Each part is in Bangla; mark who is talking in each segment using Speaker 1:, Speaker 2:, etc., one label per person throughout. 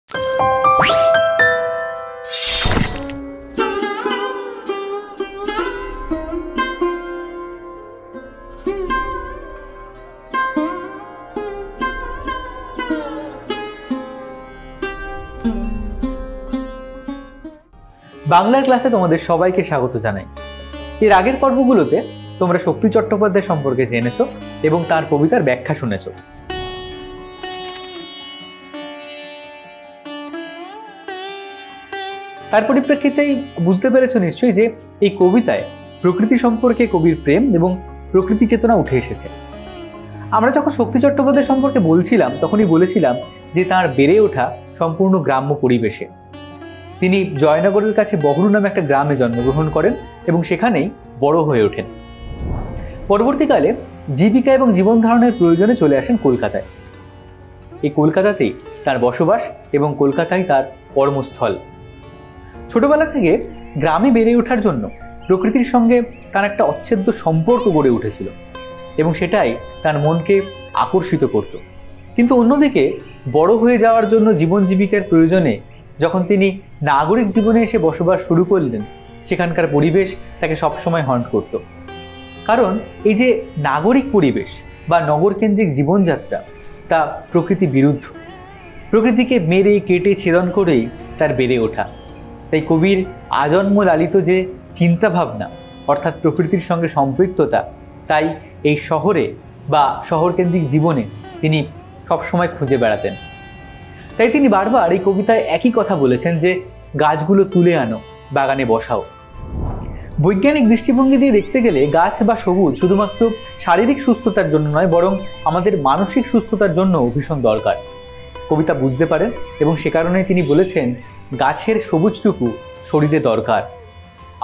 Speaker 1: বাংলার ক্লাসে তোমাদের সবাইকে স্বাগত জানাই। এর আগের পর্বগুলোতে তোমরা শক্তি চট্টোপাধ্যায় সম্পর্কে জেনেছো এবং তার কবিতার ব্যাখ্যা শুনেছো। তার পরিপ্রেক্ষিতেই বুঝতে পেরেছো নিশ্চয়ই যে এই কবিতায় প্রকৃতি সম্পর্কে কবির প্রেম এবং প্রকৃতি চেতনা উঠে এসেছে। আমরা যখন শক্তি চট্টোপাধ্যায় সম্পর্কে বলছিলাম তখনই বলেছিলাম যে তার বেড়ে ওঠা সম্পূর্ণ গ্রাম্য পরিবেশে। তিনি জয়নগরের কাছে বহরু নামে একটা গ্রামে জন্মগ্রহণ করেন এবং সেখানেই বড় হয়ে ওঠেন। পরবর্তীকালে জীবিকা এবং জীবন ধারণের প্রয়োজনে চলে আসেন কলকাতায়। এই কলকাতাতেই তার বসবাস এবং কলকাতায় তার কর্মস্থল। ছোটবেলা থেকে গ্রামে বেড়ে ওঠার জন্য প্রকৃতির সঙ্গে তার একটা অচ্ছেদ্য সম্পর্ক গড়ে উঠেছিল এবং সেটাই তার মনকে আকর্ষিত করত। কিন্তু অন্যদিকে বড় হয়ে যাওয়ার জন্য জীবন জীবিকার প্রয়োজনে যখন তিনি নাগরিক জীবনে এসে বসবাস শুরু করলেন, সেখানকার পরিবেশ তাকে সবসময় হন্ট করত। কারণ এই যে নাগরিক পরিবেশ বা নগরকেন্দ্রিক জীবনযাত্রা তা প্রকৃতি বিরুদ্ধ। প্রকৃতিকে মেরে কেটে ছেদন করেই তার বেড়ে ওঠা। তাই কবির আজন্ম লালিত যে চিন্তাভাবনা অর্থাৎ প্রকৃতির সঙ্গে সম্পৃক্ততা, তাই এই শহরে বা শহরকেন্দ্রিক জীবনে তিনি সবসময় খুঁজে বেড়াতেন। তাই তিনি বারবার এই কবিতায় একই কথা বলেছেন যে গাছগুলো তুলে আনো, বাগানে বসাও। বৈজ্ঞানিক দৃষ্টিভঙ্গি দিয়ে দেখতে গেলে গাছ বা সবুজ শুধুমাত্র শারীরিক সুস্থতার জন্য নয়, বরং আমাদের মানসিক সুস্থতার জন্য ভীষণ দরকার। কবিতা বুঝতে পারেন এবং সে কারণে তিনি বলেছেন গাছের সবুজটুকু শরীরে দরকার,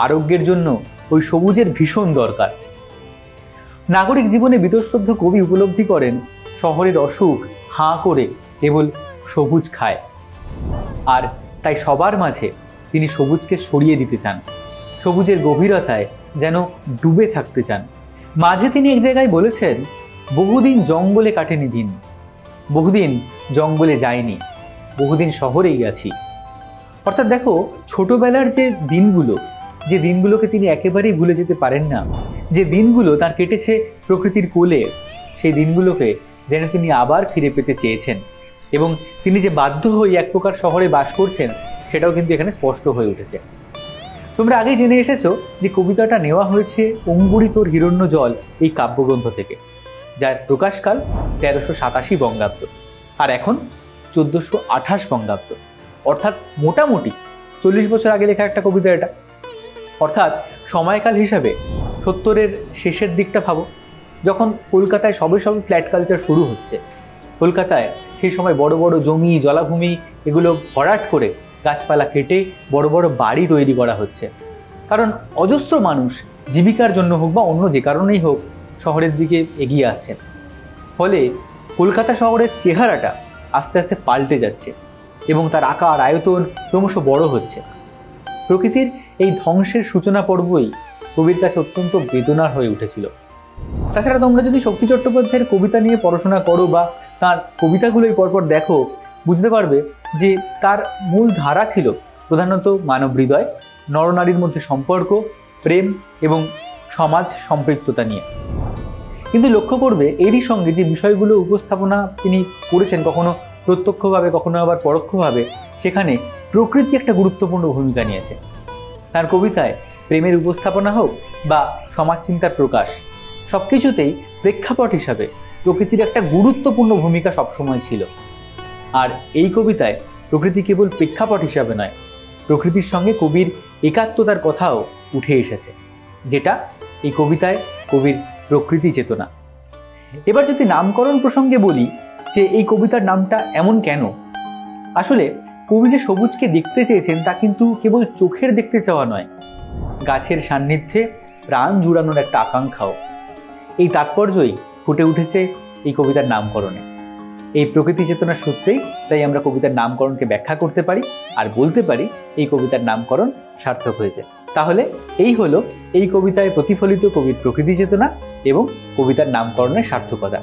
Speaker 1: আরোগ্যের জন্য ওই সবুজের ভীষণ দরকার। নাগরিক জীবনে বীতশ্রদ্ধ কবি উপলব্ধি করেন শহরের অসুখ হাঁ করে কেবল সবুজ খায়, আর তাই সবার মাঝে তিনি সবুজকে সরিয়ে দিতে চান, সবুজের গভীরতায় যেন ডুবে থাকতে চান। মাঝে তিনি এক জায়গায় বলেছেন, বহুদিন জঙ্গলে কাটেনি দিন, বহুদিন জঙ্গলে যায়নি, বহুদিন শহরেই আছি। অর্থাৎ দেখো, ছোটবেলার যে দিনগুলোকে তিনি একেবারেই ভুলে যেতে পারেন না, যে দিনগুলো তার কেটেছে প্রকৃতির কোলে, সেই দিনগুলোকে যেন তিনি আবার ফিরে পেতে চেয়েছেন। এবং তিনি যে বাধ্য হয়ে এক প্রকার শহরে বাস করছেন সেটাও কিন্তু এখানে স্পষ্ট হয়ে উঠেছে। তোমরা আগেই জেনে এসেছো যে কবিতাটা নেওয়া হয়েছে অঙ্গুরিতোর হিরণ্য জল এই কাব্যগ্রন্থ থেকে, যার প্রকাশকাল 1387 বঙ্গাব্দ, আর এখন 1428 বঙ্গাব্দ। অর্থাৎ মোটামুটি 40 বছর আগে লেখা একটা কবিতা এটা। অর্থাৎ সময়কাল হিসাবে 70-এর শেষের দিকটা ভাবো, যখন কলকাতায় সবে ফ্ল্যাট কালচার শুরু হচ্ছে। কলকাতায় সেই সময় বড় বড় জমি জলাভূমি এগুলো ভরাট করে গাছপালা কেটে বড় বড় বাড়ি তৈরি করা হচ্ছে, কারণ অজস্র মানুষ জীবিকার জন্য হোক বা অন্য যে কারণেই হোক শহরের দিকে এগিয়ে আসছেন। ফলে কলকাতা শহরের চেহারাটা আস্তে আস্তে পাল্টে যাচ্ছে এবং তার আকার আয়তন ক্রমশ বড় হচ্ছে। প্রকৃতির এই ধ্বংসের সূচনা পর্বই কবির কাছে অত্যন্ত বেদনার হয়ে উঠেছিল। তাছাড়া তোমরা যদি শক্তি চট্টোপাধ্যায়ের কবিতা নিয়ে পড়াশোনা করো বা তার কবিতাগুলোই পরপর দেখো, বুঝতে পারবে যে তার মূল ধারা ছিল প্রধানত মানব হৃদয়, নরনারীর মধ্যে সম্পর্ক, প্রেম এবং সমাজ সম্পৃক্ততা নিয়ে। কিন্তু লক্ষ্য করবে এরই সঙ্গে যে বিষয়গুলো উপস্থাপনা তিনি করেছেন, কখনো প্রত্যক্ষভাবে কখনো আবার পরোক্ষভাবে, সেখানে প্রকৃতি একটা গুরুত্বপূর্ণ ভূমিকা নিয়েছে। তার কবিতায় প্রেমের উপস্থাপনা হোক বা সমাজচিন্তার প্রকাশ, সবকিছুতেই প্রেক্ষাপট হিসাবে প্রকৃতির একটা গুরুত্বপূর্ণ ভূমিকা সবসময় ছিল। আর এই কবিতায় প্রকৃতি কেবল প্রেক্ষাপট হিসাবে নয়, প্রকৃতির সঙ্গে কবির একাত্মতার কথাও উঠে এসেছে, যেটা এই কবিতায় কবির প্রকৃতি চেতনা। এবার যদি নামকরণ প্রসঙ্গে বলি যে এই কবিতার নামটা এমন কেন, আসলে কবি যে সবুজকে দেখতে চেয়েছেন তা কিন্তু কেবল চোখের দেখতে চাওয়া নয়, গাছের সান্নিধ্যে প্রাণ জুড়ানোর একটা আকাঙ্ক্ষাও। এই তাৎপর্যই ফুটে উঠেছে এই কবিতার নামকরণে। এই প্রকৃতি চেতনার সূত্রেই তাই আমরা কবিতার নামকরণকে ব্যাখ্যা করতে পারি আর বলতে পারি এই কবিতার নামকরণ সার্থক হয়েছে। তাহলে এই হলো এই কবিতায় প্রতিফলিত কবির প্রকৃতি চেতনা এবং কবিতার নামকরণের সার্থকতা।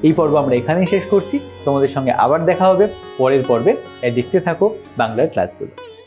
Speaker 1: এই পর্ব আমরা এখানেই শেষ করছি। তোমাদের সঙ্গে আবার দেখা হবে পরের পর্বে। তাই দেখতে থাকো বাংলার ক্লাসগুলো।